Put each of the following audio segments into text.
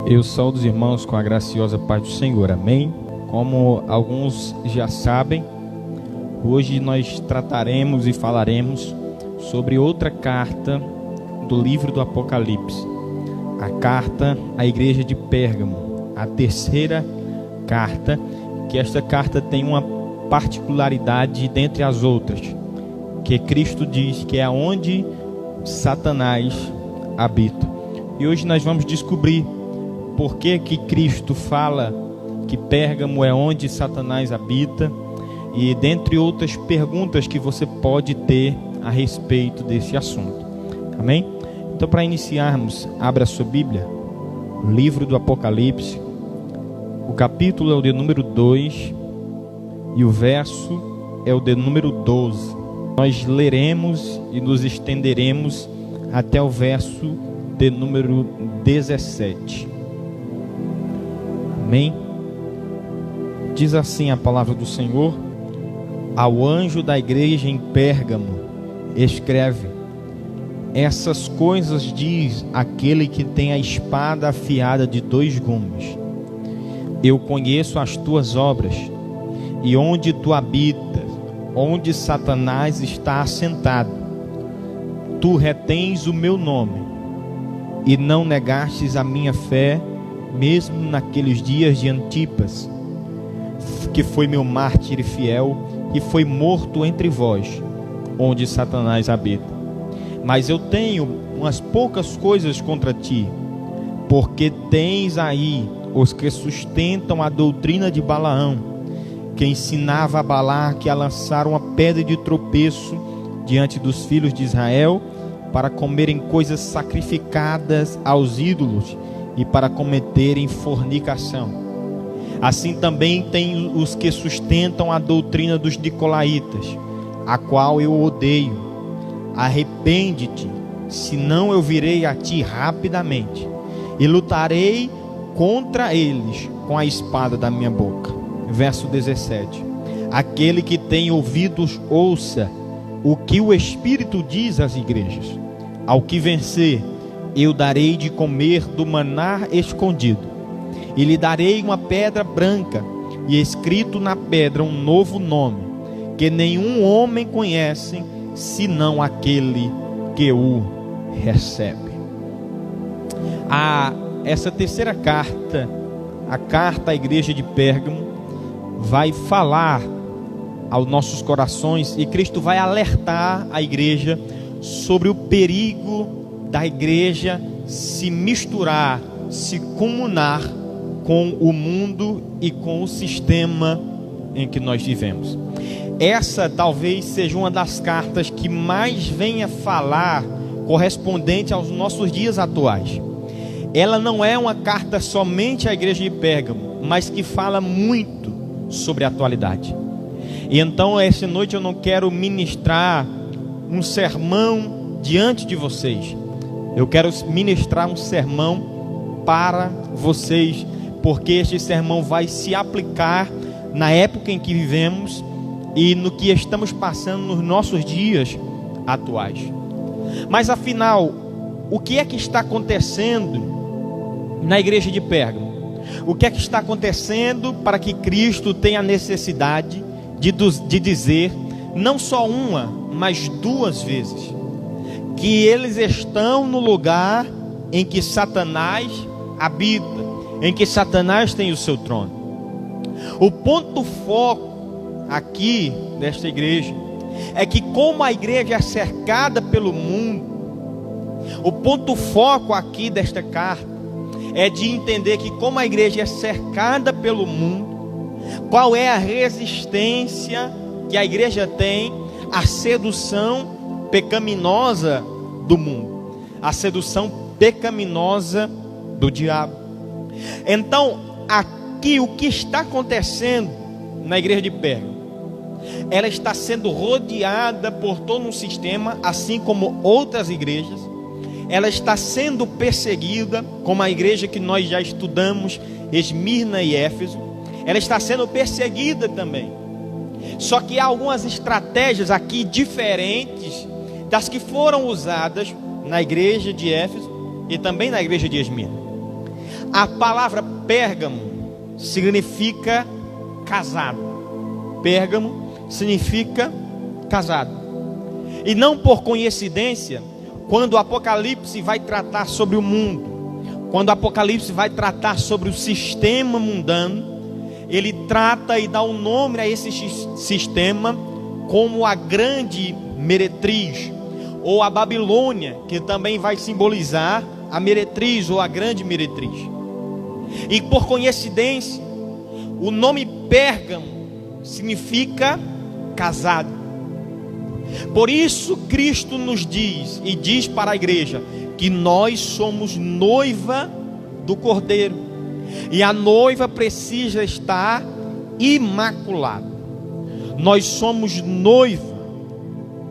Eu saúdo os irmãos com a graciosa paz do Senhor, amém? Como alguns já sabem, hoje nós trataremos e falaremos sobre outra carta do livro do Apocalipse, a carta à igreja de Pérgamo, a terceira carta, que esta carta tem uma particularidade dentre as outras, que Cristo diz que é onde Satanás habita. E hoje nós vamos descobrir por que Cristo fala que Pérgamo é onde Satanás habita, e dentre outras perguntas que você pode ter a respeito desse assunto. Amém? Então, para iniciarmos, abra a sua Bíblia, o livro do Apocalipse, o capítulo é o de número 2 e o verso é o de número 12. Nós leremos e nos estenderemos até o verso de número 17. Amém? Diz assim a palavra do Senhor: ao anjo da igreja em Pérgamo escreve: essas coisas diz aquele que tem a espada afiada de 2 gumes. Eu conheço as tuas obras, e onde tu habitas, onde Satanás está assentado. Tu retens o meu nome, e não negastes a minha fé, mesmo naqueles dias de Antipas, que foi meu mártir fiel, e foi morto entre vós, onde Satanás habita. Mas eu tenho umas poucas coisas contra ti, porque tens aí os que sustentam a doutrina de Balaão, que ensinava a Balaque a lançar uma pedra de tropeço diante dos filhos de Israel, para comerem coisas sacrificadas aos ídolos e para cometerem fornicação. Assim também tem os que sustentam a doutrina dos nicolaítas, a qual eu odeio. Arrepende-te, senão eu virei a ti rapidamente, e lutarei contra eles com a espada da minha boca. Verso 17. Aquele que tem ouvidos, ouça o que o Espírito diz às igrejas. Ao que vencer, eu darei de comer do maná escondido, e lhe darei uma pedra branca, e escrito na pedra um novo nome, que nenhum homem conhece, senão aquele que o recebe. Essa terceira carta, a carta à igreja de Pérgamo, vai falar aos nossos corações, e Cristo vai alertar a igreja sobre o perigo da igreja se misturar, se comunar com o mundo e com o sistema em que nós vivemos. Essa talvez seja uma das cartas que mais venha falar correspondente aos nossos dias atuais. Ela não é uma carta somente à igreja de Pérgamo, mas que fala muito sobre a atualidade. E então essa noite eu não quero ministrar um sermão diante de vocês. Eu quero ministrar um sermão para vocês, porque este sermão vai se aplicar na época em que vivemos e no que estamos passando nos nossos dias atuais. Mas afinal, o que é que está acontecendo na igreja de Pérgamo? O que é que está acontecendo para que Cristo tenha a necessidade de dizer, não só uma, mas 2 vezes, que eles estão no lugar em que Satanás habita, em que Satanás tem o seu trono? O ponto foco aqui desta igreja é que, como a igreja é cercada pelo mundo, o ponto foco aqui desta carta é de entender que, como a igreja é cercada pelo mundo, qual é a resistência que a igreja tem à sedução pecaminosa do mundo, a sedução pecaminosa do diabo. Então, aqui o que está acontecendo na igreja de Pérgamo? Ela está sendo rodeada por todo um sistema, assim como outras igrejas. Ela está sendo perseguida, como a igreja que nós já estudamos, Esmirna e Éfeso. Ela está sendo perseguida também. Só que há algumas estratégias aqui diferentes das que foram usadas na igreja de Éfeso e também na igreja de Esmirna. A palavra Pérgamo significa casado. Pérgamo significa casado. E não por coincidência, quando o Apocalipse vai tratar sobre o mundo, quando o Apocalipse vai tratar sobre o sistema mundano, ele trata e dá um nome a esse sistema como a grande meretriz, ou a Babilônia, que também vai simbolizar a meretriz ou a grande meretriz. E por coincidência, o nome Pérgamo significa casado. Por isso Cristo nos diz e diz para a igreja que nós somos noiva do Cordeiro, e a noiva precisa estar imaculada. Nós somos noiva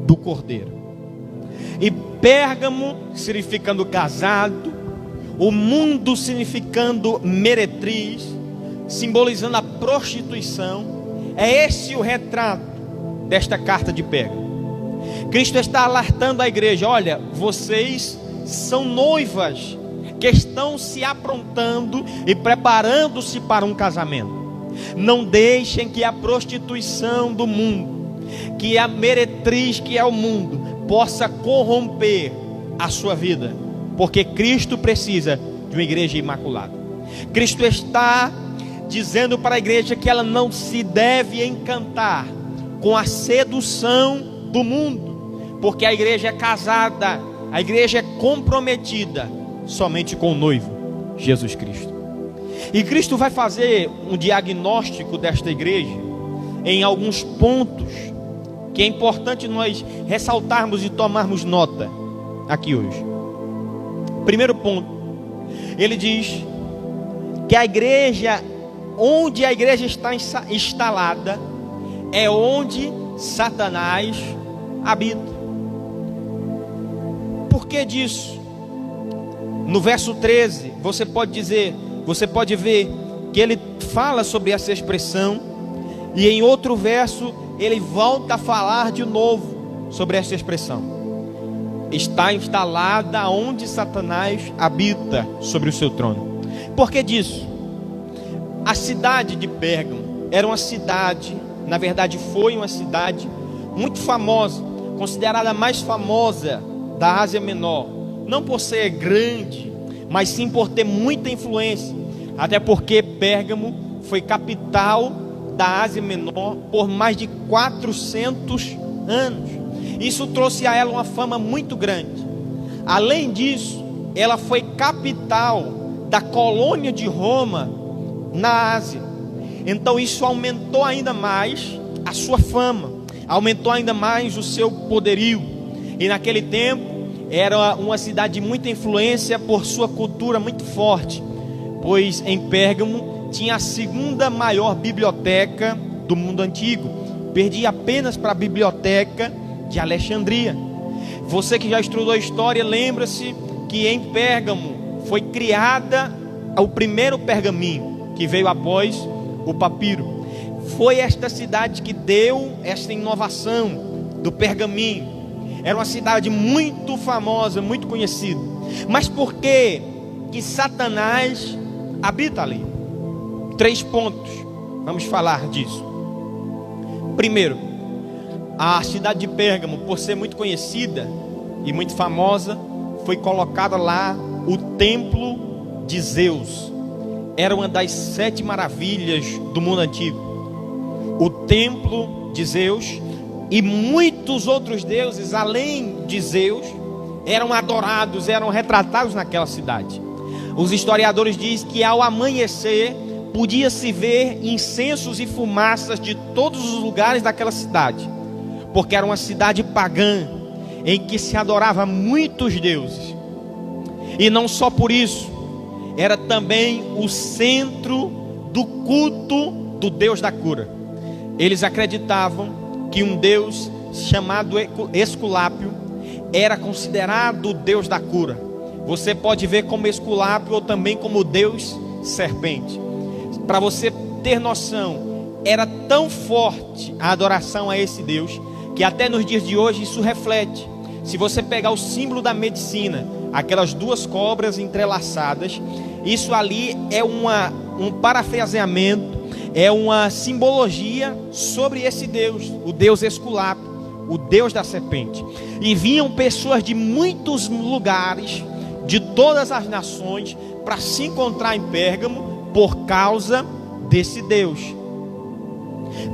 do Cordeiro. E Pérgamo significando casado, o mundo significando meretriz, simbolizando a prostituição. É esse o retrato desta carta de Pérgamo. Cristo está alertando a igreja: olha, vocês são noivas que estão se aprontando e preparando-se para um casamento. Não deixem que a prostituição do mundo, que a meretriz que é o mundo, possa corromper a sua vida, porque Cristo precisa de uma igreja imaculada. Cristo está dizendo para a igreja que ela não se deve encantar com a sedução do mundo, porque a igreja é casada, a igreja é comprometida somente com o noivo, Jesus Cristo. E Cristo vai fazer um diagnóstico desta igreja em alguns pontos que é importante nós ressaltarmos e tomarmos nota aqui hoje. Primeiro ponto, ele diz que a igreja, onde a igreja está instalada, é onde Satanás habita. Por que disso? No verso 13, você pode ver que ele fala sobre essa expressão, e em outro verso ele volta a falar de novo sobre essa expressão. Está instalada onde Satanás habita sobre o seu trono. Por que disso? A cidade de Pérgamo era uma cidade, na verdade foi uma cidade muito famosa, considerada a mais famosa da Ásia Menor, não por ser grande, mas sim por ter muita influência, até porque Pérgamo foi capital da Ásia Menor por mais de 400 anos. Isso trouxe a ela uma fama muito grande. Além disso, ela foi capital da colônia de Roma na Ásia. Então isso aumentou ainda mais a sua fama, aumentou ainda mais o seu poderio. E naquele tempo era uma cidade de muita influência por sua cultura muito forte, pois em Pérgamo tinha a segunda maior biblioteca do mundo antigo, perdia apenas para a biblioteca de Alexandria. Você que já estudou história, lembra-se que em Pérgamo foi criada o primeiro pergaminho, que veio após o papiro. Foi esta cidade que deu esta inovação do pergaminho. Era uma cidade muito famosa, muito conhecida. Mas por que Satanás habita ali? 3 pontos, vamos falar disso. Primeiro, a cidade de Pérgamo, por ser muito conhecida e muito famosa, foi colocada lá o templo de Zeus. Era uma das 7 maravilhas do mundo antigo. O templo de Zeus e muitos outros deuses, além de Zeus, eram adorados, eram retratados naquela cidade. Os historiadores dizem que ao amanhecer podia-se ver incensos e fumaças de todos os lugares daquela cidade, porque era uma cidade pagã, em que se adorava muitos deuses. E não só por isso, era também o centro do culto do Deus da cura. Eles acreditavam que um Deus chamado Esculápio era considerado o Deus da cura. Você pode ver como Esculápio ou também como Deus serpente. Para você ter noção, era tão forte a adoração a esse Deus, que até nos dias de hoje isso reflete. Se você pegar o símbolo da medicina, aquelas 2 cobras entrelaçadas, Isso ali é um parafraseamento, é uma simbologia sobre esse Deus, o Deus Esculápio, o Deus da serpente. E vinham pessoas de muitos lugares, de todas as nações, para se encontrar em Pérgamo por causa desse Deus,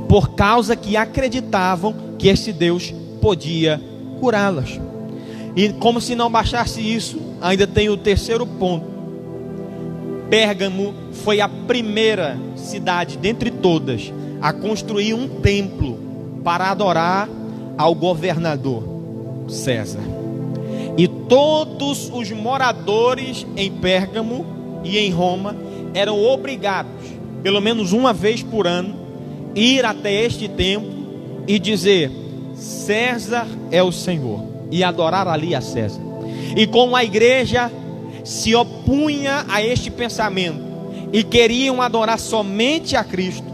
por causa que acreditavam que esse Deus podia curá-las. E como se não bastasse isso, ainda tem o terceiro ponto. Pérgamo foi a primeira cidade dentre todas a construir um templo para adorar ao governador César. E todos os moradores em Pérgamo e em Roma eram obrigados, pelo menos uma vez por ano, ir até este templo e dizer: César é o Senhor, e adorar ali a César. E como a igreja se opunha a este pensamento e queriam adorar somente a Cristo,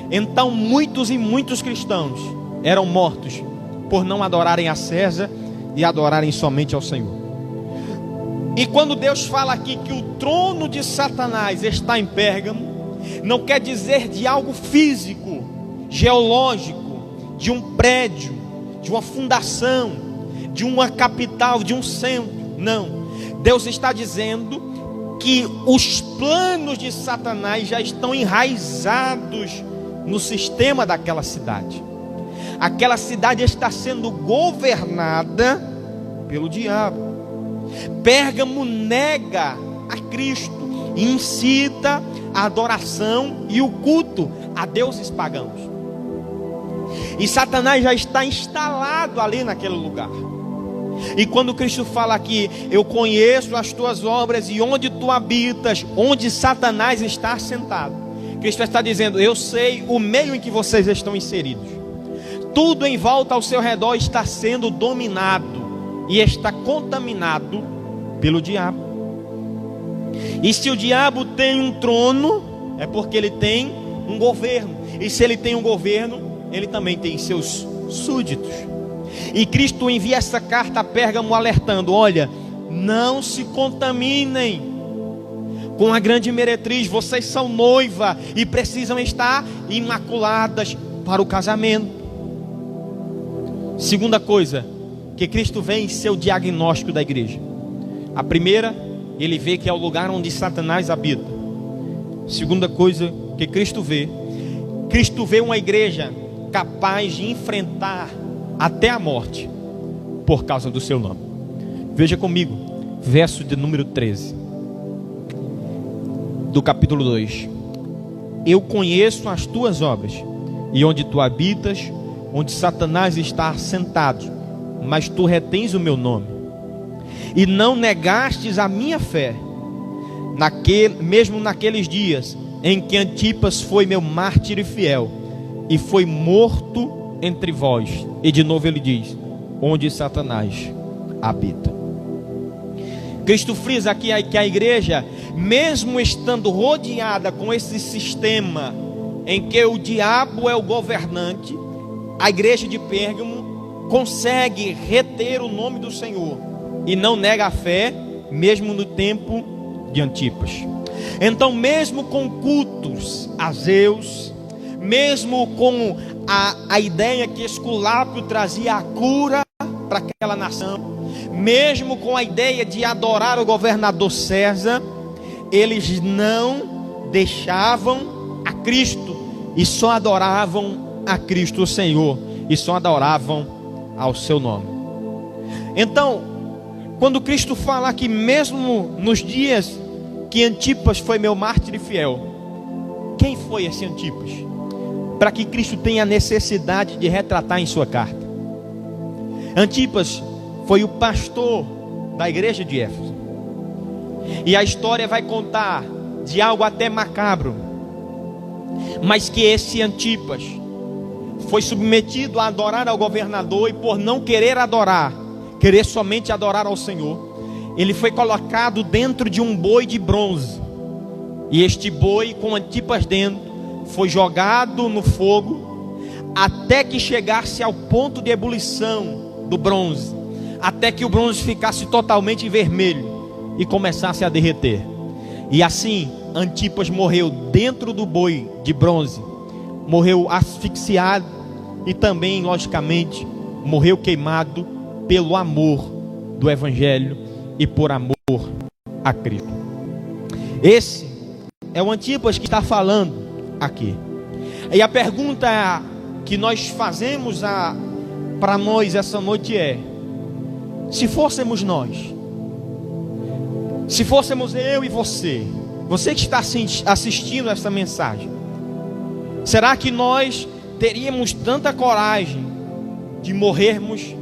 então muitos e muitos cristãos eram mortos por não adorarem a César e adorarem somente ao Senhor. E quando Deus fala aqui que o trono de Satanás está em Pérgamo, não quer dizer de algo físico, geológico, de um prédio, de uma fundação, de uma capital, de um centro. Não. Deus está dizendo que os planos de Satanás já estão enraizados no sistema daquela cidade. Aquela cidade está sendo governada pelo diabo. Pérgamo nega a Cristo e incita a adoração e o culto a deuses pagãos. E Satanás já está instalado ali naquele lugar. E quando Cristo fala aqui: eu conheço as tuas obras e onde tu habitas, onde Satanás está assentado, Cristo está dizendo: eu sei o meio em que vocês estão inseridos. Tudo em volta ao seu redor está sendo dominado e está contaminado pelo diabo. E se o diabo tem um trono, é porque ele tem um governo. E se ele tem um governo, ele também tem seus súditos. E Cristo envia essa carta a Pérgamo alertando: olha, não se contaminem com a grande meretriz. Vocês são noiva e precisam estar imaculadas para o casamento. Segunda coisa que Cristo vê em seu diagnóstico da igreja. A primeira, ele vê que é o lugar onde Satanás habita. Segunda coisa que Cristo vê uma igreja capaz de enfrentar até a morte por causa do seu nome. Veja comigo, verso de número 13 do capítulo 2. Eu conheço as tuas obras e onde tu habitas, onde Satanás está assentado, mas tu retens o meu nome e não negastes a minha fé, mesmo naqueles dias em que Antipas foi meu mártir e fiel e foi morto entre vós. E de novo ele diz: onde Satanás habita. Cristo frisa aqui que a igreja, mesmo estando rodeada com esse sistema em que o diabo é o governante, a igreja de Pérgamo consegue reter o nome do Senhor e não nega a fé, mesmo no tempo de Antipas. Então, mesmo com cultos a Zeus, mesmo com a ideia que Esculápio trazia a cura para aquela nação, mesmo com a ideia de adorar o governador César, eles não deixavam a Cristo e só adoravam a Cristo o Senhor, e só adoravam ao seu nome. Então, quando Cristo fala que mesmo nos dias que Antipas foi meu mártir e fiel, quem foi esse Antipas? Para que Cristo tenha necessidade de retratar em sua carta. Antipas foi o pastor da igreja de Éfeso. E a história vai contar de algo até macabro, mas que esse Antipas foi submetido a adorar ao governador, e por não querer adorar, querer somente adorar ao Senhor, ele foi colocado dentro de um boi de bronze. E este boi, com Antipas dentro, foi jogado no fogo até que chegasse ao ponto de ebulição do bronze, até que o bronze ficasse totalmente vermelho e começasse a derreter. E assim, Antipas morreu dentro do boi de bronze, morreu asfixiado e também, logicamente, morreu queimado pelo amor do Evangelho e por amor a Cristo. Esse é o Antipas que está falando aqui. E a pergunta que nós fazemos para nós essa noite é: se fôssemos nós, se fôssemos eu e você que está assistindo essa mensagem, será que nós teríamos tanta coragem de morrermos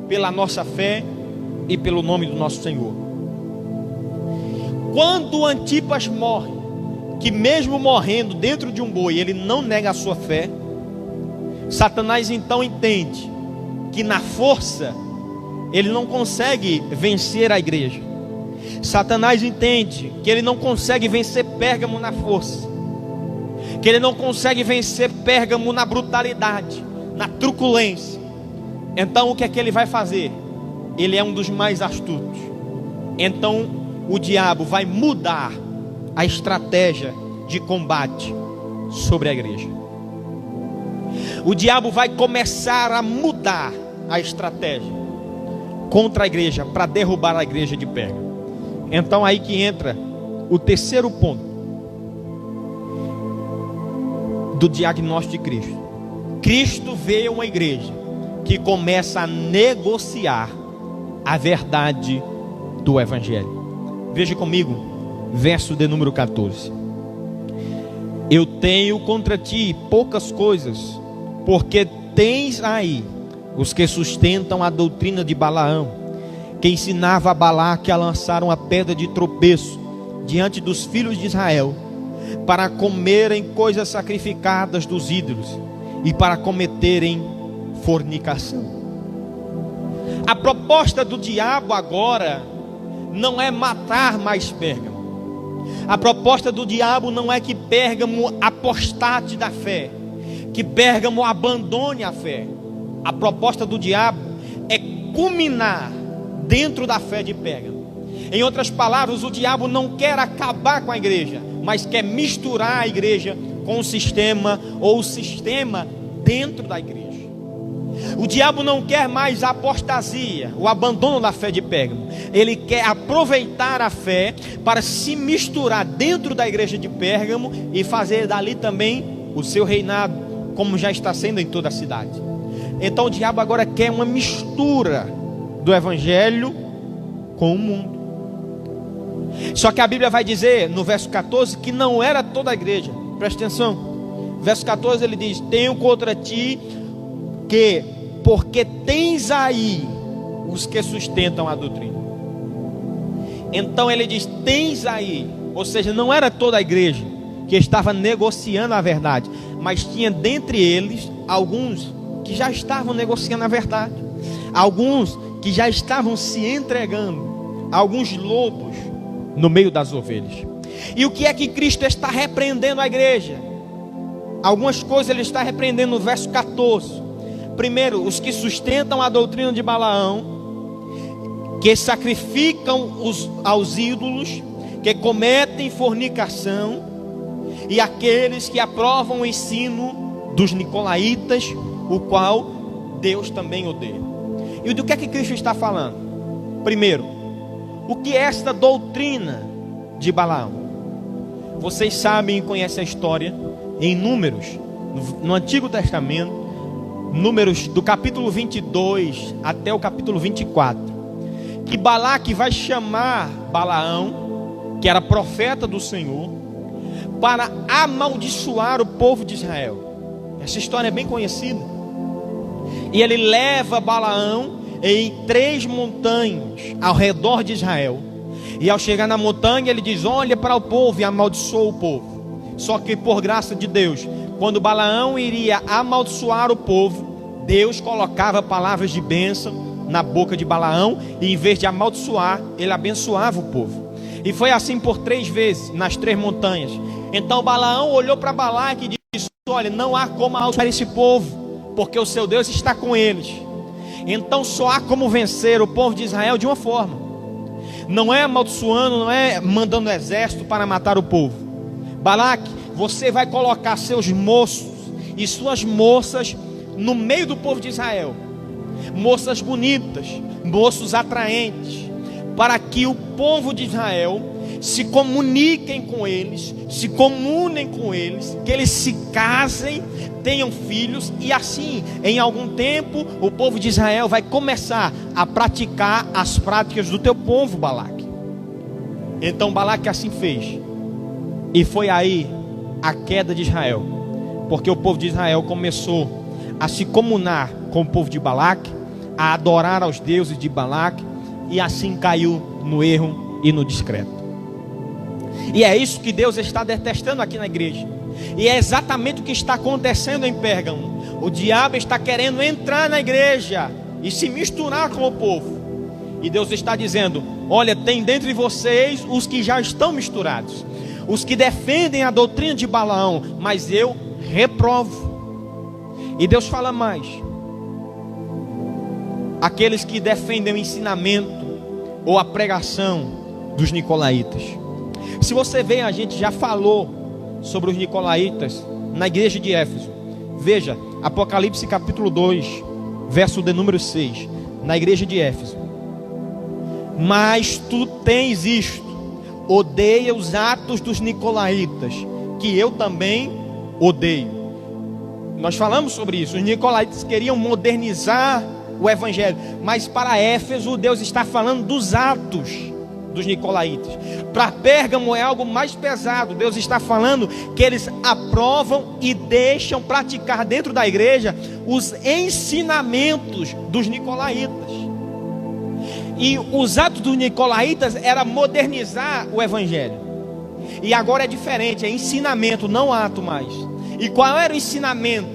pela nossa fé e pelo nome do nosso Senhor? Quando Antipas morre, que mesmo morrendo dentro de um boi, ele não nega a sua fé, Satanás então entende que na força ele não consegue vencer a igreja. Satanás entende que ele não consegue vencer Pérgamo na força, que ele não consegue vencer Pérgamo na brutalidade, na truculência. Então o que é que ele vai fazer? Ele é um dos mais astutos. Então o diabo vai mudar a estratégia de combate sobre a igreja. O diabo vai começar a mudar a estratégia contra a igreja, para derrubar a igreja de Pérgamo. Então aí que entra o terceiro ponto do diagnóstico de Cristo. Cristo vê uma igreja que começa a negociar a verdade do Evangelho. Veja comigo, verso de número 14. Eu tenho contra ti poucas coisas, porque tens aí os que sustentam a doutrina de Balaão, que ensinava a Balaque a lançar uma pedra de tropeço diante dos filhos de Israel, para comerem coisas sacrificadas dos ídolos e para cometerem fornicação. A proposta do diabo agora não é matar mais Pérgamo. A proposta do diabo não é que Pérgamo apostate da fé, que Pérgamo abandone a fé. A proposta do diabo é culminar dentro da fé de Pérgamo. Em outras palavras, o diabo não quer acabar com a igreja, mas quer misturar a igreja com o sistema, ou o sistema dentro da igreja. O diabo não quer mais a apostasia, o abandono da fé de Pérgamo. Ele quer aproveitar a fé para se misturar dentro da igreja de Pérgamo e fazer dali também o seu reinado, como já está sendo em toda a cidade. Então o diabo agora quer uma mistura do evangelho com o mundo. Só que a Bíblia vai dizer no verso 14 que não era toda a igreja. Presta atenção. Verso 14 ele diz: tenho contra ti que, porque tens aí os que sustentam a doutrina. Então ele diz: tens aí, ou seja, não era toda a igreja que estava negociando a verdade, mas tinha dentre eles alguns que já estavam negociando a verdade, alguns que já estavam se entregando, alguns lobos no meio das ovelhas. E o que é que Cristo está repreendendo a igreja? Algumas coisas ele está repreendendo no verso 14. Primeiro, os que sustentam a doutrina de Balaão, que sacrificam aos ídolos, que cometem fornicação, e aqueles que aprovam o ensino dos nicolaítas, o qual Deus também odeia. E do que é que Cristo está falando? Primeiro, o que é esta doutrina de Balaão? Vocês sabem e conhecem a história em Números, no Antigo Testamento, Números do capítulo 22 até o capítulo 24, que Balaque vai chamar Balaão, que era profeta do Senhor, para amaldiçoar o povo de Israel. Essa história é bem conhecida. E ele leva Balaão em 3 montanhas ao redor de Israel. E ao chegar na montanha ele diz: olha para o povo, e amaldiçoa o povo. Só que por graça de Deus, quando Balaão iria amaldiçoar o povo, Deus colocava palavras de bênção na boca de Balaão, e em vez de amaldiçoar, ele abençoava o povo. E foi assim por 3 vezes, nas 3 montanhas. Então Balaão olhou para Balaque e disse: olha, não há como amaldiçoar esse povo, porque o seu Deus está com eles. Então só há como vencer o povo de Israel de uma forma: não é amaldiçoando, não é mandando exército para matar o povo. Balaque, você vai colocar seus moços e suas moças no meio do povo de Israel, moças bonitas, moços atraentes, para que o povo de Israel se comuniquem com eles, se comunem com eles, que eles se casem, tenham filhos, e assim, em algum tempo, o povo de Israel vai começar a praticar as práticas do teu povo, Balaque. Então Balaque assim fez, e foi aí a queda de Israel, porque o povo de Israel começou a se comunar com o povo de Balaque, a adorar aos deuses de Balaque, e assim caiu no erro e no descrédito. E é isso que Deus está detestando aqui na igreja. E é exatamente o que está acontecendo em Pérgamo. O diabo está querendo entrar na igreja e se misturar com o povo. E Deus está dizendo: olha, tem dentre vocês os que já estão misturados, os que defendem a doutrina de Balaão, mas eu reprovo. E Deus fala mais: aqueles que defendem o ensinamento ou a pregação dos nicolaítas. Se você vê, a gente já falou sobre os nicolaítas na igreja de Éfeso. Veja, Apocalipse capítulo 2, verso de número 6, na igreja de Éfeso. Mas tu tens isto: odeia os atos dos nicolaítas, que eu também odeio. Nós falamos sobre isso. Os nicolaítas queriam modernizar o evangelho, mas para Éfeso Deus está falando dos atos dos nicolaítas. Para Pérgamo é algo mais pesado. Deus está falando que eles aprovam e deixam praticar dentro da igreja os ensinamentos dos nicolaítas. E os atos dos nicolaítas era modernizar o evangelho. E agora é diferente, é ensinamento, não ato mais. E qual era o ensinamento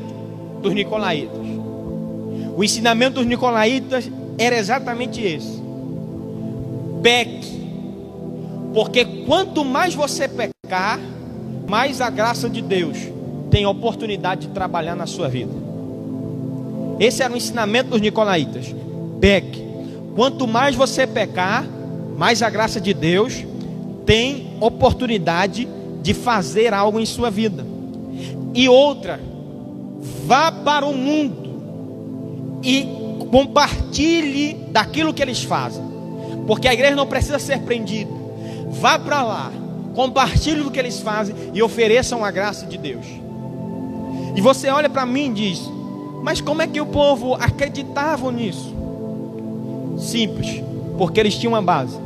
dos nicolaítas? O ensinamento dos nicolaítas era exatamente esse: peque, porque quanto mais você pecar, mais a graça de Deus tem oportunidade de trabalhar na sua vida. Esse era o ensinamento dos nicolaítas: peque, quanto mais você pecar, mais a graça de Deus tem oportunidade de fazer algo em sua vida. E outra, vá para o mundo e compartilhe daquilo que eles fazem, porque a igreja não precisa ser prendida. Vá para lá, compartilhe do que eles fazem e ofereçam a graça de Deus. E você olha para mim e diz: mas como é que o povo acreditava nisso? Simples, porque eles tinham uma base.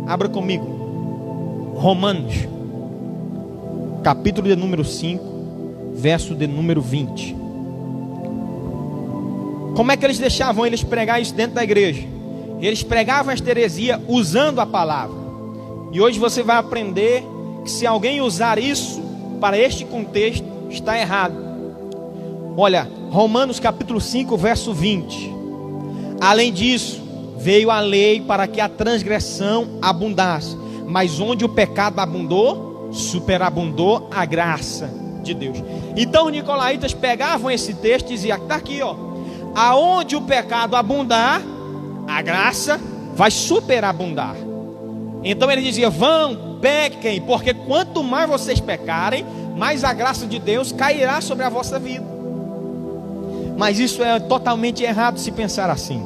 Abra comigo Romanos capítulo de número 5, verso de número 20. Como é que eles deixavam eles pregar isso dentro da igreja? Eles pregavam esta heresia usando a palavra. E hoje você vai aprender que se alguém usar isso para este contexto, está errado. Olha, Romanos capítulo 5, verso 20. Além disso, veio a lei para que a transgressão abundasse, mas onde o pecado abundou, superabundou a graça de Deus. Então os nicolaítas pegavam esse texto e diziam: está aqui, ó, aonde o pecado abundar, a graça vai superabundar. Então ele dizia: vão, pequem, porque quanto mais vocês pecarem, mais a graça de Deus cairá sobre a vossa vida. Mas isso é totalmente errado se pensar assim.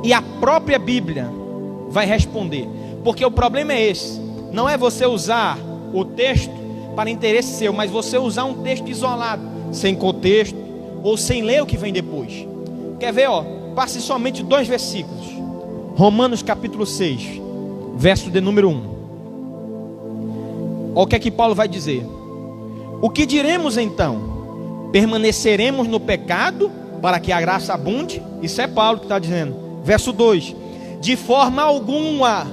E a própria Bíblia vai responder, porque o problema é esse: não é você usar o texto para interesse seu, mas você usar um texto isolado, sem contexto, ou sem ler o que vem depois. Quer ver, ó? Passe somente 2 versículos. Romanos capítulo 6, verso de número 1. Olha o que é que Paulo vai dizer: o que diremos então? Permaneceremos no pecado para que a graça abunde? Isso é Paulo que está dizendo. Verso 2: de forma alguma,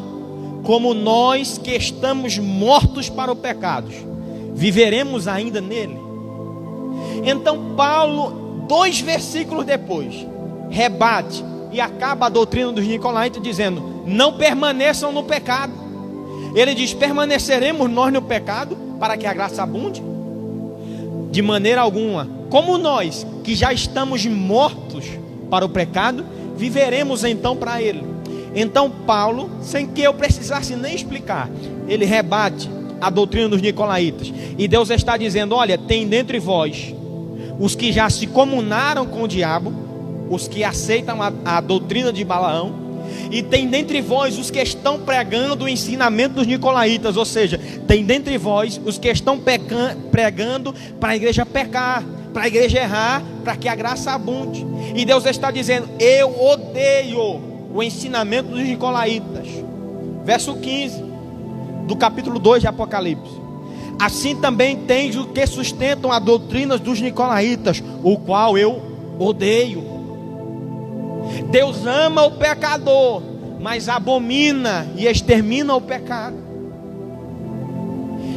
como nós que estamos mortos para o pecado, viveremos ainda nele. Então Paulo, 2 versículos depois, rebate e acaba a doutrina dos nicolaítas dizendo: não permaneçam no pecado. Ele diz: permaneceremos nós no pecado para que a graça abunde? De maneira alguma. Como nós que já estamos mortos para o pecado, viveremos então para ele. Então Paulo, sem que eu precisasse nem explicar, ele rebate a doutrina dos nicolaítas. E Deus está dizendo: olha, tem dentre vós os que já se comunaram com o diabo, os que aceitam a doutrina de Balaão, e tem dentre vós os que estão pregando o ensinamento dos nicolaítas. Ou seja, tem dentre vós os que estão pregando para a igreja pecar, para a igreja errar, para que a graça abunde. E Deus está dizendo: eu odeio o ensinamento dos nicolaítas. Verso 15 do capítulo 2 de Apocalipse: assim também tem os que sustentam a doutrina dos nicolaítas, o qual eu odeio. Deus ama o pecador, mas abomina e extermina o pecado.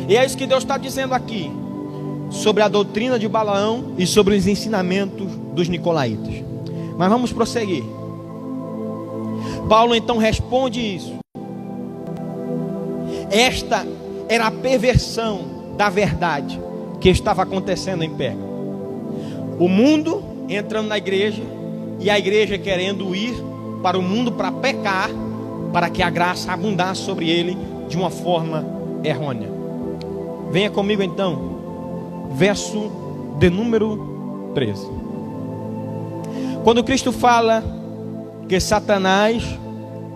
E é isso que Deus está dizendo aqui sobre a doutrina de Balaão e sobre os ensinamentos dos nicolaítas. Mas vamos prosseguir. Paulo então responde isso. Esta era a perversão da verdade que estava acontecendo em Pérgamo. O mundo entrando na igreja, e a igreja querendo ir para o mundo para pecar, para que a graça abundasse sobre ele de uma forma errônea. Venha comigo então, verso de número 13. Quando Cristo fala que Satanás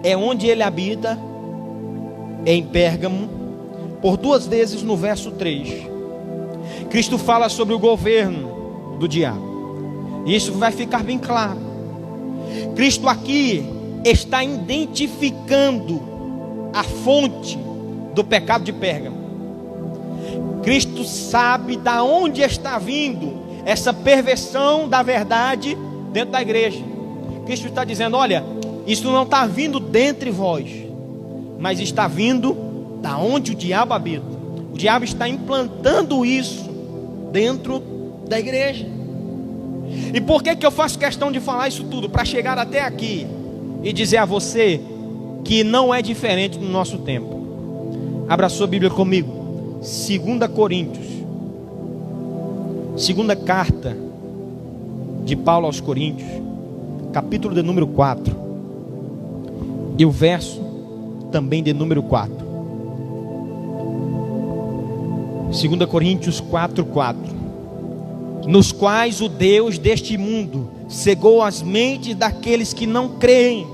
é onde ele habita, em Pérgamo, por 2 vezes no verso 3, Cristo fala sobre o governo do diabo. E isso vai ficar bem claro. Cristo aqui está identificando a fonte do pecado de Pérgamo. Cristo sabe de onde está vindo essa perversão da verdade dentro da igreja. Cristo está dizendo: olha, isso não está vindo dentre vós, mas está vindo da onde o diabo habita. O diabo está implantando isso dentro da igreja. E por que eu faço questão de falar isso tudo? Para chegar até aqui e dizer a você que não é diferente no nosso tempo. Abra sua Bíblia comigo, 2 Coríntios, segunda carta de Paulo aos Coríntios, capítulo de número 4, e o verso também de número 4. 2 Coríntios 4:4. Nos quais o Deus deste mundo cegou as mentes daqueles que não creem,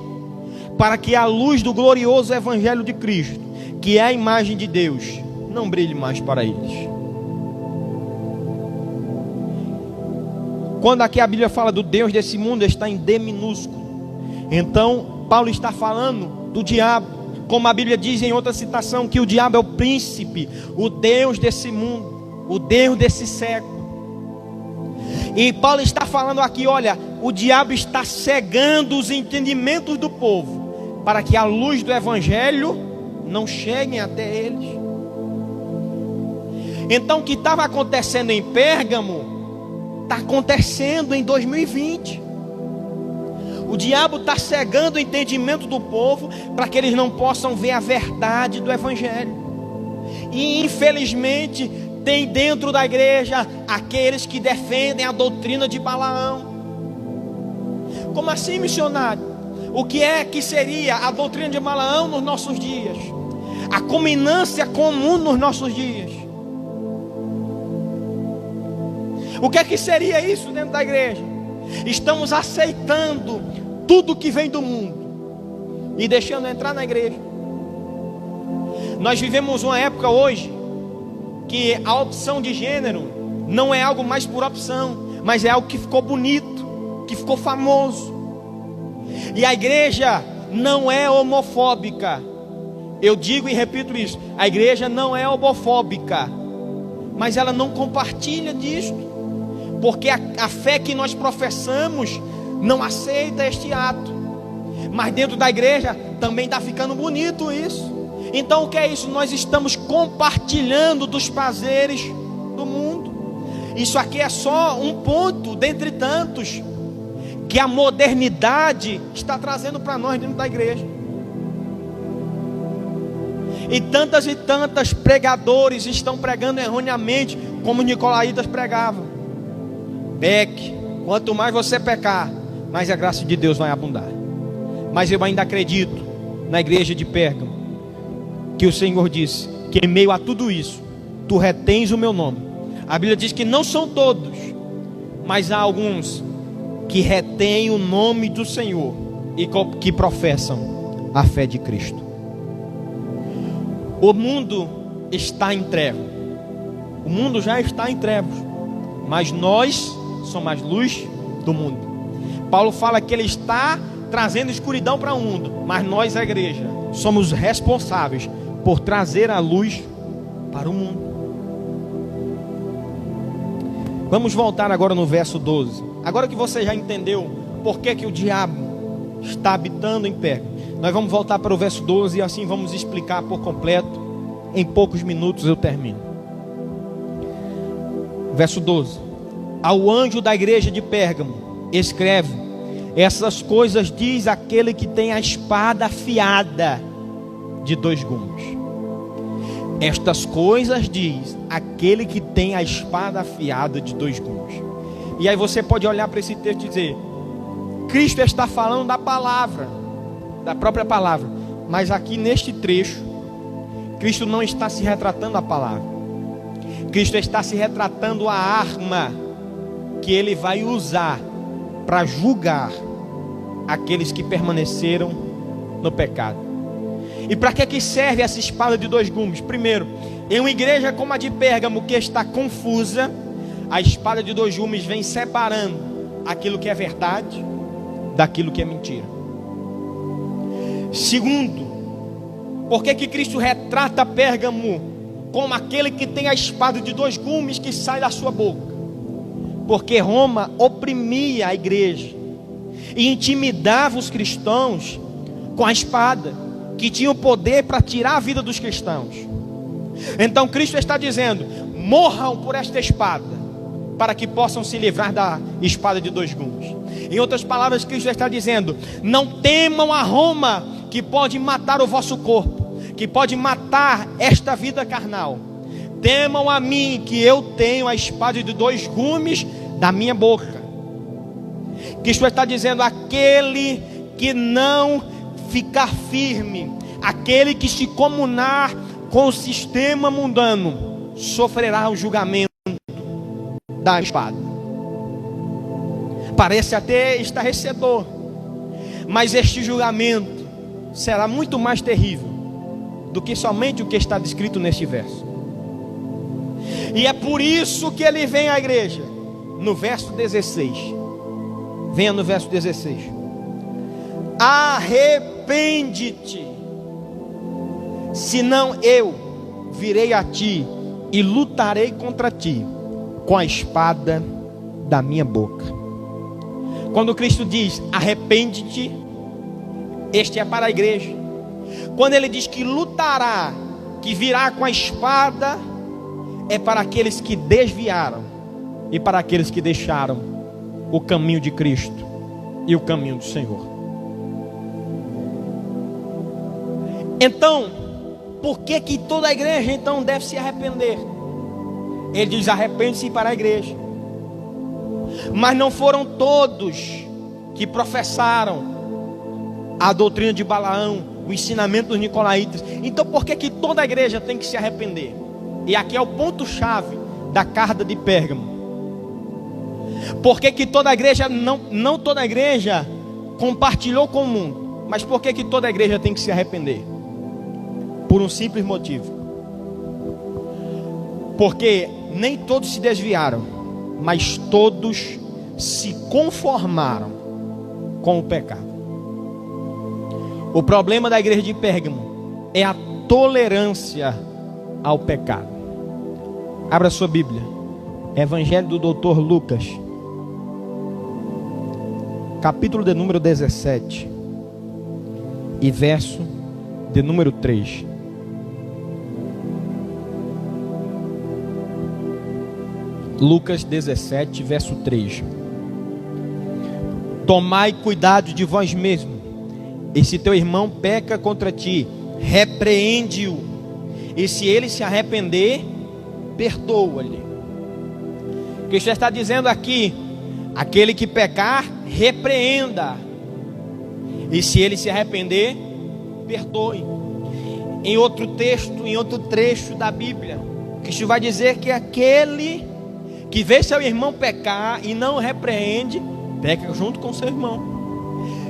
para que a luz do glorioso evangelho de Cristo, que é a imagem de Deus, não brilhe mais para eles. Quando aqui a Bíblia fala do Deus desse mundo, está em D minúsculo. Então Paulo está falando do diabo, como a Bíblia diz em outra citação, que o diabo é o príncipe, o Deus desse mundo, o Deus desse século. E Paulo está falando aqui: olha, o diabo está cegando os entendimentos do povo, para que a luz do evangelho não chegue até eles. Então o que estava acontecendo em Pérgamo está acontecendo em 2020. O diabo está cegando o entendimento do povo, para que eles não possam ver a verdade do evangelho. E infelizmente tem dentro da igreja aqueles que defendem a doutrina de Balaão. Como assim, missionário? O que é que seria a doutrina de Balaão nos nossos dias? A culminância comum nos nossos dias. O que é que seria isso dentro da igreja? Estamos aceitando tudo que vem do mundo e deixando entrar na igreja. Nós vivemos uma época hoje que a opção de gênero não é algo mais por opção, mas é algo que ficou bonito, que ficou famoso. E a igreja não é homofóbica. Eu digo e repito isso: a igreja não é homofóbica, mas ela não compartilha disso, porque a fé que nós professamos não aceita este ato. Mas dentro da igreja também está ficando bonito isso. Então o que é isso? Nós estamos compartilhando dos prazeres do mundo. Isso aqui é só um ponto dentre tantos que a modernidade está trazendo para nós dentro da igreja. E tantas pregadores estão pregando erroneamente, como os nicolaítas pregavam: peque, quanto mais você pecar, mais a graça de Deus vai abundar. Mas eu ainda acredito na igreja de Pérgamo, que o Senhor disse que em meio a tudo isso, tu retens o meu nome. A Bíblia diz que não são todos, mas há alguns que retêm o nome do Senhor e que professam a fé de Cristo. O mundo está em trevas. O mundo já está em trevas, mas nós somos a luz do mundo. Paulo fala que ele está trazendo escuridão para o mundo, mas nós, a igreja, somos responsáveis por trazer a luz para o mundo. Vamos voltar agora no verso 12. Agora que você já entendeu por que o diabo está habitando em Pérgamo, nós vamos voltar para o verso 12 e assim vamos explicar por completo. Em poucos minutos eu termino. Verso 12. Ao anjo da igreja de Pérgamo escreve: essas coisas diz aquele que tem a espada afiada de 2 gumes. Estas coisas diz aquele que tem a espada afiada de 2 gumes. E aí você pode olhar para esse texto e dizer: Cristo está falando da palavra, da própria palavra. Mas aqui neste trecho, Cristo não está se retratando a palavra. Cristo está se retratando a arma que ele vai usar para julgar aqueles que permaneceram no pecado. E para que serve essa espada de 2 gumes? Primeiro, em uma igreja como a de Pérgamo, que está confusa, a espada de 2 gumes vem separando aquilo que é verdade daquilo que é mentira. Segundo, por que Cristo retrata Pérgamo como aquele que tem a espada de 2 gumes que sai da sua boca? Porque Roma oprimia a igreja e intimidava os cristãos com a espada, que tinha o poder para tirar a vida dos cristãos. Então Cristo está dizendo: morram por esta espada, para que possam se livrar da espada de 2 gumes. Em outras palavras, Cristo está dizendo: não temam a Roma, que pode matar o vosso corpo, que pode matar esta vida carnal. Temam a mim, que eu tenho a espada de 2 gumes da minha boca. Cristo está dizendo: aquele que não ficar firme, aquele que se comunar com o sistema mundano, sofrerá o julgamento da espada. Parece até estarrecedor, mas este julgamento será muito mais terrível do que somente o que está descrito neste verso. E é por isso que ele vem à igreja no verso 16. Venha no verso 16. Arrepende-te, senão eu virei a ti e lutarei contra ti com a espada da minha boca. Quando Cristo diz arrepende-te, este é para a igreja. Quando ele diz que lutará, que virá com a espada, é para aqueles que desviaram e para aqueles que deixaram o caminho de Cristo e o caminho do Senhor. Então, por que toda a igreja então deve se arrepender? Ele diz: arrepende-se para a igreja. Mas não foram todos que professaram a doutrina de Balaão, o ensinamento dos nicolaítas. Então por que toda a igreja tem que se arrepender? E aqui é o ponto-chave da carta de Pérgamo. Por que toda a igreja, não toda a igreja compartilhou com o mundo, mas por que toda a igreja tem que se arrepender? Por um simples motivo: porque nem todos se desviaram, mas todos se conformaram com o pecado. O problema da igreja de Pérgamo é a tolerância ao pecado. Abra sua Bíblia, Evangelho do Dr. Lucas, capítulo de número 17 e verso de número 3. Lucas 17, verso 3. Tomai cuidado de vós mesmos, e se teu irmão peca contra ti, repreende-o, e se ele se arrepender, perdoa-lhe. Cristo está dizendo aqui: aquele que pecar, repreenda, e se ele se arrepender, perdoe. Em outro texto, em outro trecho da Bíblia, Cristo vai dizer que aquele que vê seu irmão pecar e não repreende, peca junto com seu irmão.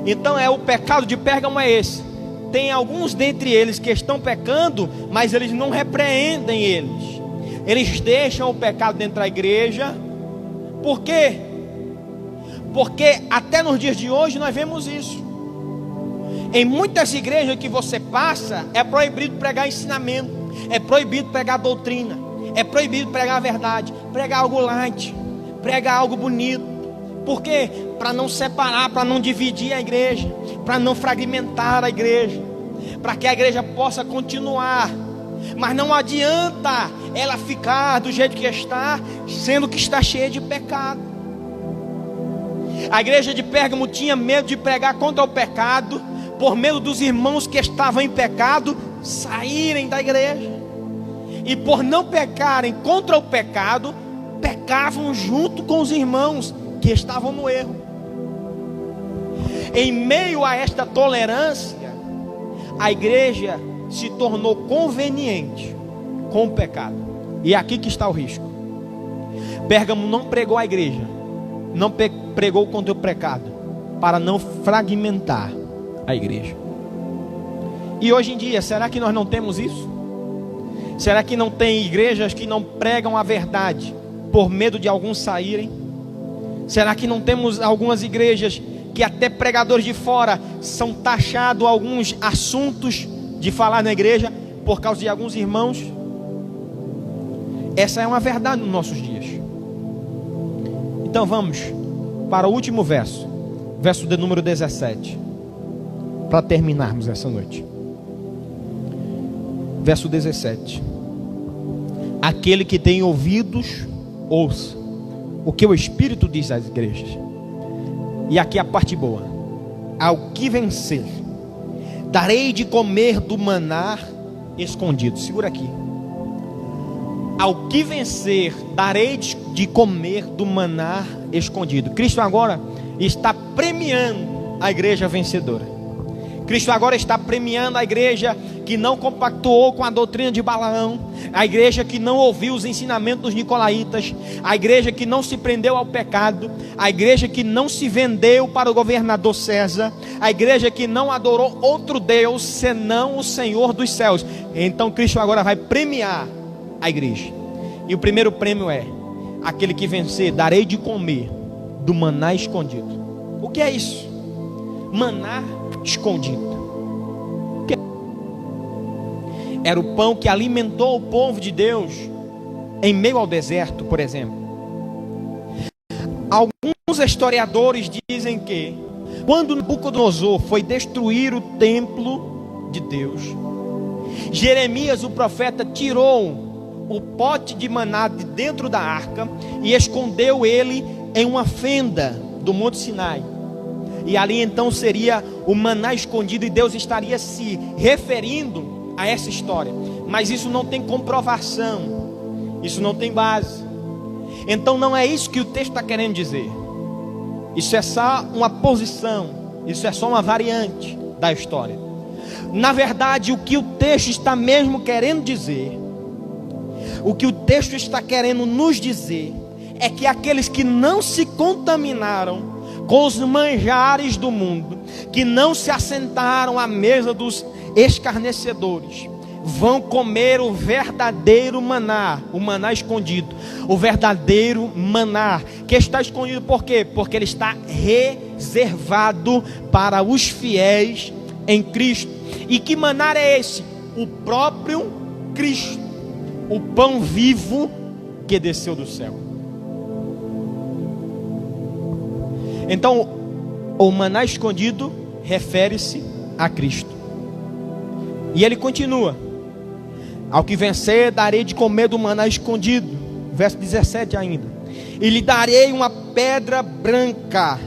Então o pecado de Pérgamo é esse. Tem alguns dentre eles que estão pecando, mas eles não repreendem eles. Eles deixam o pecado dentro da igreja. Por quê? Porque até nos dias de hoje nós vemos isso. Em muitas igrejas que você passa, é proibido pregar ensinamento, é proibido pregar doutrina, é proibido pregar a verdade, pregar algo light, pregar algo bonito. Por quê? Para não separar, para não dividir a igreja, para não fragmentar a igreja, para que a igreja possa continuar. Mas não adianta ela ficar do jeito que está, sendo que está cheia de pecado. A igreja de Pérgamo tinha medo de pregar contra o pecado, por medo dos irmãos que estavam em pecado saírem da igreja. E por não pecarem contra o pecado, pecavam junto com os irmãos que estavam no erro. Em meio a esta tolerância, a igreja se tornou conveniente com o pecado. E é aqui que está o risco. Pérgamo não pregou a igreja, não pregou contra o pecado, para não fragmentar a igreja. E hoje em dia, será que nós não temos isso? Será que não tem igrejas que não pregam a verdade por medo de alguns saírem? Será que não temos algumas igrejas que até pregadores de fora são taxados alguns assuntos de falar na igreja por causa de alguns irmãos? Essa é uma verdade nos nossos dias. Então vamos para o último verso, verso de número 17, para terminarmos essa noite. Verso 17: aquele que tem ouvidos, ouça o que o Espírito diz às igrejas. E aqui a parte boa: ao que vencer, darei de comer do maná escondido. Segura aqui. Ao que vencer, darei de comer do maná escondido. Cristo agora está premiando a igreja vencedora. Cristo agora está premiando a igreja que não compactuou com a doutrina de Balaão, a igreja que não ouviu os ensinamentos dos nicolaítas, a igreja que não se prendeu ao pecado, a igreja que não se vendeu para o governador César, a igreja que não adorou outro Deus senão o Senhor dos céus. Então Cristo agora vai premiar a igreja. E o primeiro prêmio é: aquele que vencer, darei de comer do maná escondido. O que é isso? Maná escondido. Era o pão que alimentou o povo de Deus em meio ao deserto, por exemplo. Alguns historiadores dizem que quando Nabucodonosor foi destruir o templo de Deus, Jeremias, o profeta, tirou o pote de maná de dentro da arca e escondeu ele em uma fenda do Monte Sinai. E ali então seria o maná escondido, e Deus estaria se referindo a essa história. Mas isso não tem comprovação, isso não tem base. Então não é isso que o texto está querendo dizer. Isso é só uma posição, isso é só uma variante da história. Na verdade, o que o texto está mesmo querendo dizer, o que o texto está querendo nos dizer, é que aqueles que não se contaminaram com os manjares do mundo, que não se assentaram à mesa dos escarnecedores, vão comer o verdadeiro maná, o maná escondido, o verdadeiro maná, que está escondido por quê? Porque ele está reservado para os fiéis em Cristo. E que maná é esse? O próprio Cristo, o pão vivo que desceu do céu. Então, o maná escondido refere-se a Cristo. E ele continua: ao que vencer, darei de comer do maná escondido. Verso 17 ainda: e lhe darei uma pedra branca.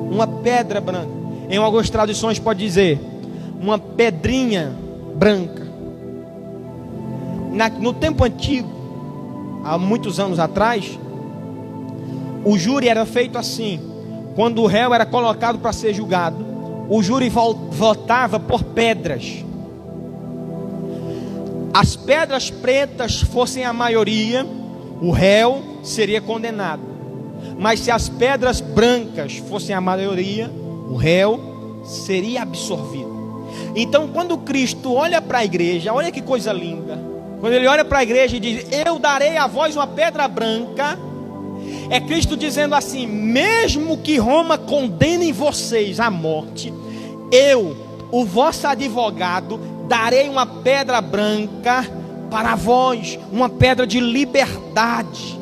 Uma pedra branca. Em algumas traduções pode dizer uma pedrinha branca. No tempo antigo, há muitos anos atrás, o júri era feito assim: quando o réu era colocado para ser julgado, o júri votava por pedras. As pedras pretas fossem a maioria, o réu seria condenado. Mas se as pedras brancas fossem a maioria, o réu seria absolvido. Então, quando Cristo olha para a igreja, olha que coisa linda. Quando ele olha para a igreja e diz: eu darei a vós uma pedra branca, é Cristo dizendo assim: mesmo que Roma condene vocês à morte, eu, o vosso advogado, darei uma pedra branca para vós, uma pedra de liberdade,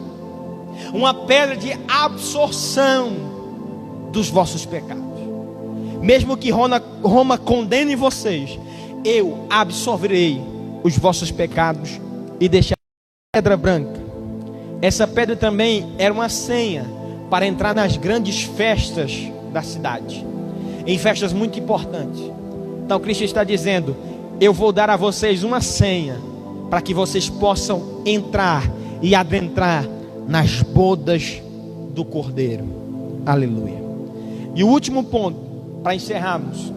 uma pedra de absorção dos vossos pecados. Mesmo que Roma condene vocês, eu absorverei os vossos pecados e deixarei a pedra branca. Essa pedra também era uma senha para entrar nas grandes festas da cidade, em festas muito importantes. Então Cristo está dizendo: eu vou dar a vocês uma senha para que vocês possam entrar e adentrar nas bodas do Cordeiro. Aleluia. E o último ponto, para encerrarmos,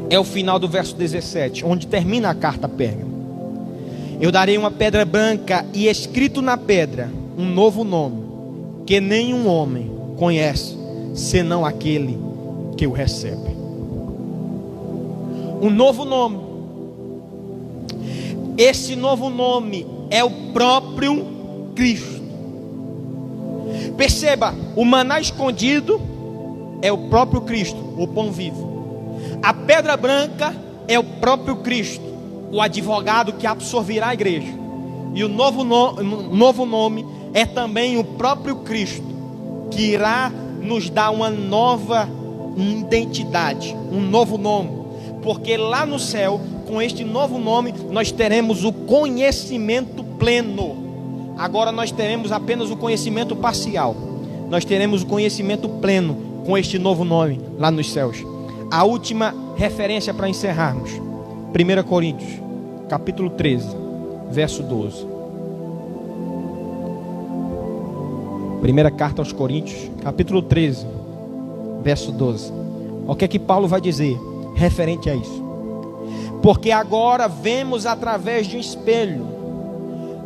é o final do verso 17, onde termina a carta a Pérgamo. Eu darei uma pedra branca e escrito na pedra um novo nome, que nenhum homem conhece, senão aquele que o recebe. Um novo nome. Esse novo nome é o próprio Cristo. Perceba, o maná escondido é o próprio Cristo, o pão vivo. A pedra branca é o próprio Cristo, o advogado que absorverá a igreja. E o novo nome é também o próprio Cristo, que irá nos dar uma nova identidade, um novo nome. Porque lá no céu, com este novo nome, nós teremos o conhecimento pleno. Agora nós teremos apenas o conhecimento parcial. Nós teremos o conhecimento pleno com este novo nome lá nos céus. A última referência para encerrarmos: 1 Coríntios, capítulo 13, verso 12. Primeira carta aos Coríntios, capítulo 13, verso 12. O que é que Paulo vai dizer referente a isso? Porque agora vemos através de um espelho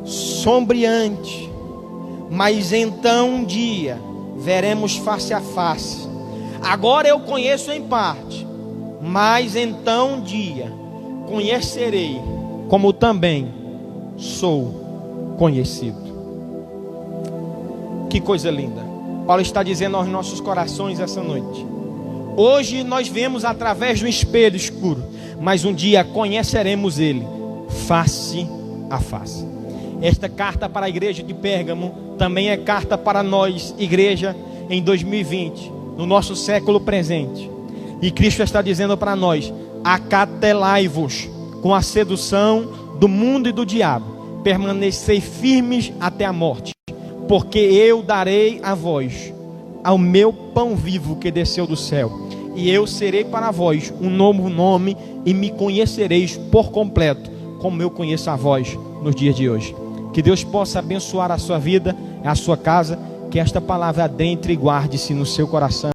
sombreante, mas então um dia veremos face a face. Agora eu conheço em parte, mas então um dia conhecerei, como também sou conhecido. Que coisa linda. Paulo está dizendo aos nossos corações essa noite: hoje nós vemos através de um espelho escuro, mas um dia conheceremos ele face a face. Esta carta para a igreja de Pérgamo também é carta para nós, igreja, em 2020, no nosso século presente. E Cristo está dizendo para nós: acatelai-vos com a sedução do mundo e do diabo, permanecei firmes até a morte, porque eu darei a vós ao meu pão vivo que desceu do céu, e eu serei para vós um novo nome, e me conhecereis por completo, como eu conheço a vós nos dias de hoje. Que Deus possa abençoar a sua vida, a sua casa, que esta palavra adentre e guarde-se no seu coração.